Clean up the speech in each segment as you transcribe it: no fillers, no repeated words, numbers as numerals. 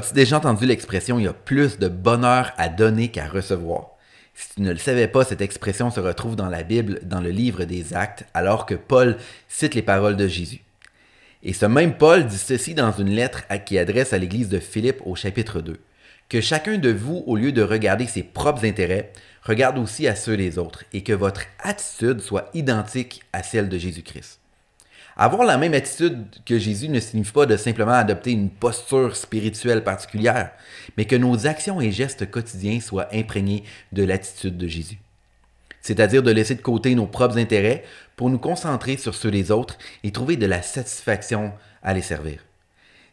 As-tu déjà entendu l'expression « il y a plus de bonheur à donner qu'à recevoir » ? Si tu ne le savais pas, cette expression se retrouve dans la Bible, dans le livre des Actes, alors que Paul cite les paroles de Jésus. Et ce même Paul dit ceci dans une lettre qu'il adresse à l'église de Philippe au chapitre 2. « Que chacun de vous, au lieu de regarder ses propres intérêts, regarde aussi à ceux des autres, et que votre attitude soit identique à celle de Jésus-Christ. » Avoir la même attitude que Jésus ne signifie pas de simplement adopter une posture spirituelle particulière, mais que nos actions et gestes quotidiens soient imprégnés de l'attitude de Jésus. C'est-à-dire de laisser de côté nos propres intérêts pour nous concentrer sur ceux des autres et trouver de la satisfaction à les servir.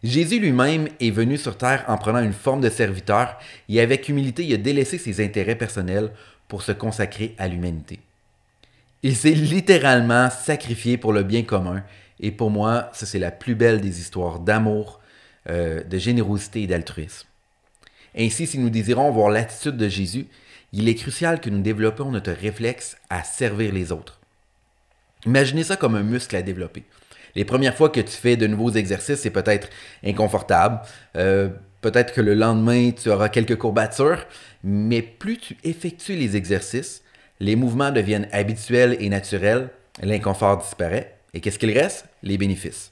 Jésus lui-même est venu sur terre en prenant une forme de serviteur et avec humilité, il a délaissé ses intérêts personnels pour se consacrer à l'humanité. Il s'est littéralement sacrifié pour le bien commun et pour moi, ça c'est la plus belle des histoires d'amour, de générosité et d'altruisme. Ainsi, si nous désirons voir l'attitude de Jésus, il est crucial que nous développions notre réflexe à servir les autres. Imaginez ça comme un muscle à développer. Les premières fois que tu fais de nouveaux exercices, c'est peut-être inconfortable, peut-être que le lendemain, tu auras quelques courbatures, mais plus tu effectues les exercices, les mouvements deviennent habituels et naturels, l'inconfort disparaît, et qu'est-ce qu'il reste? Les bénéfices.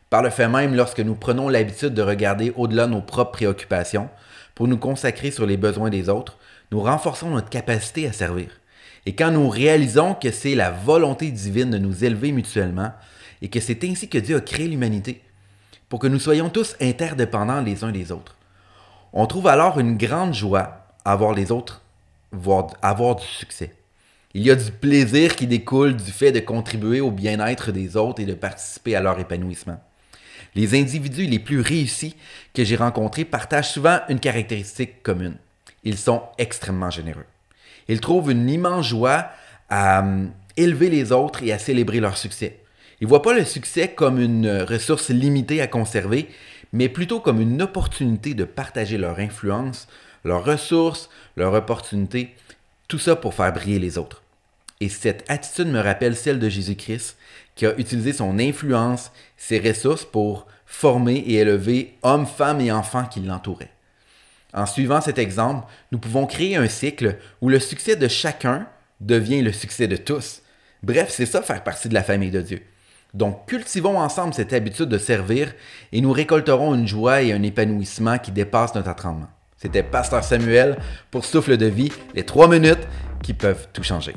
Par le fait même, lorsque nous prenons l'habitude de regarder au-delà de nos propres préoccupations pour nous consacrer sur les besoins des autres, nous renforçons notre capacité à servir. Et quand nous réalisons que c'est la volonté divine de nous élever mutuellement et que c'est ainsi que Dieu a créé l'humanité, pour que nous soyons tous interdépendants les uns des autres, on trouve alors une grande joie à voir les autres avoir du succès. Il y a du plaisir qui découle du fait de contribuer au bien-être des autres et de participer à leur épanouissement. Les individus les plus réussis que j'ai rencontrés partagent souvent une caractéristique commune. Ils sont extrêmement généreux. Ils trouvent une immense joie à élever les autres et à célébrer leur succès. Ils ne voient pas le succès comme une ressource limitée à conserver, mais plutôt comme une opportunité de partager leur influence, leurs ressources, leurs opportunités, tout ça pour faire briller les autres. Et cette attitude me rappelle celle de Jésus-Christ, qui a utilisé son influence, ses ressources pour former et élever hommes, femmes et enfants qui l'entouraient. En suivant cet exemple, nous pouvons créer un cycle où le succès de chacun devient le succès de tous. Bref, c'est ça faire partie de la famille de Dieu. Donc, cultivons ensemble cette habitude de servir et nous récolterons une joie et un épanouissement qui dépassent notre entendement. C'était Pasteur Samuel pour Souffle de vie, les 3 minutes qui peuvent tout changer.